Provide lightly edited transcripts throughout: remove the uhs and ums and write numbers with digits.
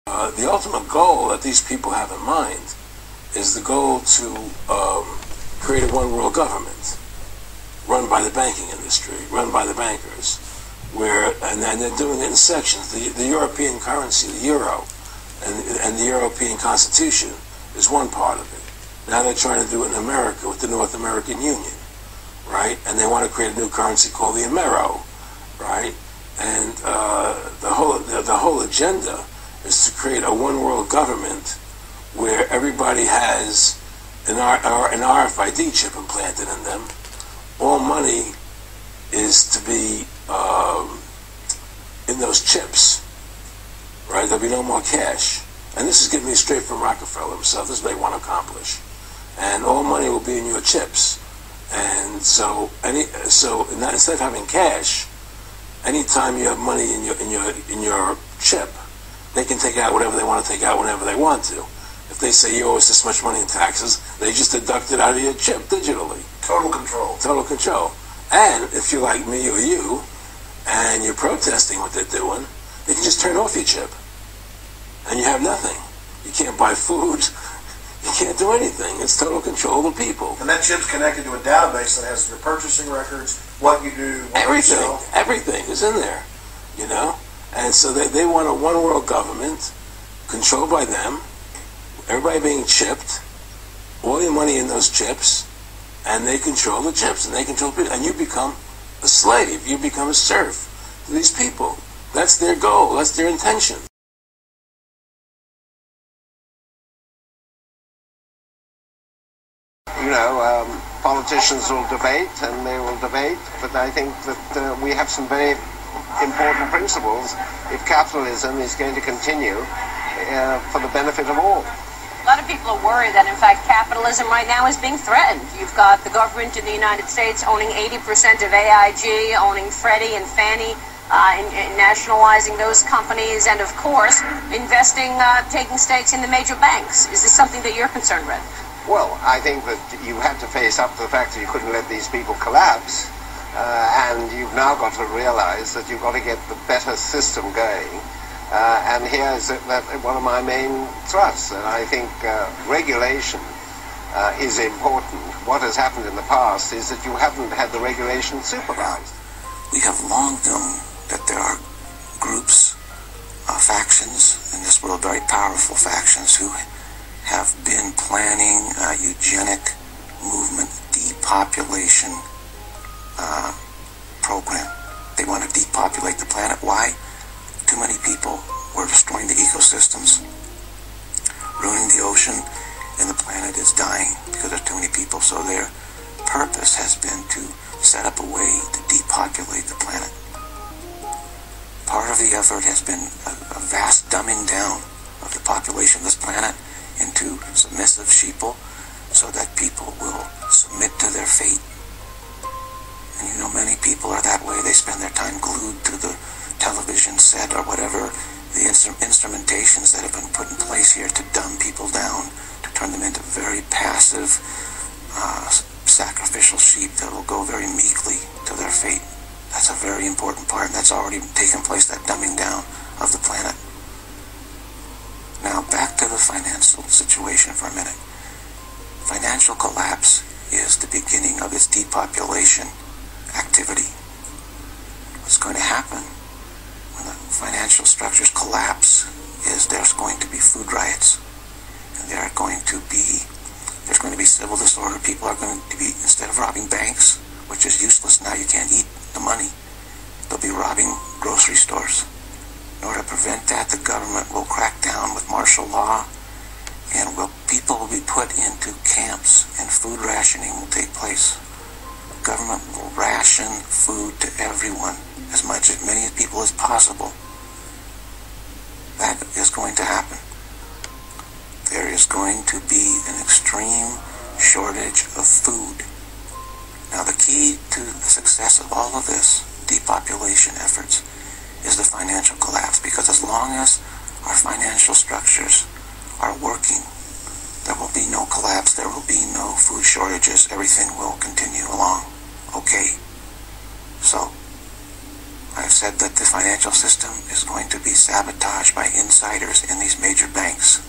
The ultimate goal that these people have in mind is the goal to create a one world government run by the banking industry, run by the bankers, and they're doing it in sections. The European currency, the euro, and the European Constitution is one part of it. Now they're trying to do it in America with the North American Union, right? And they want to create a new currency called the Amero, right? And the whole agenda is to create a one world government where everybody has an RFID chip implanted in them. All money is to be in those chips, right? There'll be no more cash. And this is getting me straight from Rockefeller himself. This is what they want to accomplish. And all money will be in your chips. And so instead of having cash, anytime you have money in your chip, they can take out whatever they want to take out whenever they want to. If they say you owe us this much money in taxes, they just deduct it out of your chip digitally. Total control. Total control. And if you're like me or you, and you're protesting what they're doing, they can just turn off your chip. And you have nothing. You can't buy food. You can't do anything. It's total control of the people. And that chip's connected to a database that has your purchasing records, what you do, what you sell. Everything is in there, you know? And so they want a one-world government controlled by them, everybody being chipped, all your money in those chips, and they control the chips, and they control people, and you become a slave, you become a serf to these people. That's their goal, that's their intention. You know, politicians will debate, and they will debate, but I think that we have some very important principles if capitalism is going to continue for the benefit of all. A lot of people are worried that, in fact, capitalism right now is being threatened. You've got the government in the United States owning 80% of AIG, owning Freddie and Fannie, in nationalizing those companies, and, of course, investing, taking stakes in the major banks. Is this something that you're concerned with? Well, I think that you had to face up to the fact that you couldn't let these people collapse, and you've now got to realize that you've got to get the better system going. And here's one of my main thrusts, and I think regulation is important. What has happened in the past is that you haven't had the regulation supervised. We have long known that there are groups, factions in this world, very powerful factions, who have been planning a eugenic movement, depopulation program. They want to depopulate the planet. Why? Too many people were destroying the ecosystems, ruining the ocean, and the planet is dying because there's too many people. So their purpose has been to set up a way to depopulate the planet. Part of the effort has been a vast dumbing down of the population of this planet into submissive sheeple, so that people will submit to their fate. And you know, many people are that way. They spend their time glued to the television set or whatever, the instrumentations that have been put in place here to dumb people down, to turn them into very passive, sacrificial sheep that will go very meekly to their fate. That's a very important part, and that's already taken place, that dumbing down of the planet. Now, back to the financial situation for a minute. Financial collapse is the beginning of its depopulation activity. What's going to happen when the financial structures collapse is there's going to be food riots, and there's going to be civil disorder. People are going to be, instead of robbing banks, which is useless now, you can't eat the money, they'll be robbing grocery stores. In order to prevent that, the government will crack down with martial law, and people will be put into camps, and food rationing will take place. The government will ration food to everyone, as many people as possible. That is going to happen. There is going to be an extreme shortage of food. Now, the key to the success of all of this depopulation efforts is the financial collapse, because as long as our financial structures are working, there will be no collapse, there will be no food shortages, everything will continue along okay. So, I've said that the financial system is going to be sabotaged by insiders in these major banks.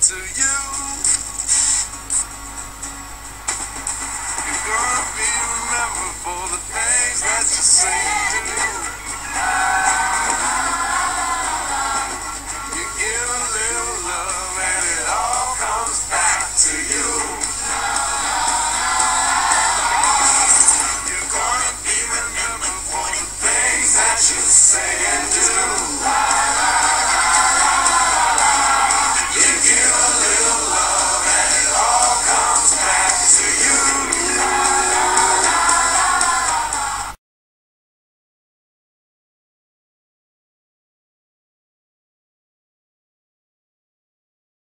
To you, you're gonna be remembered for the things that you say and do. You give a little love and it all comes back to you. You're gonna be remembered for the things that you say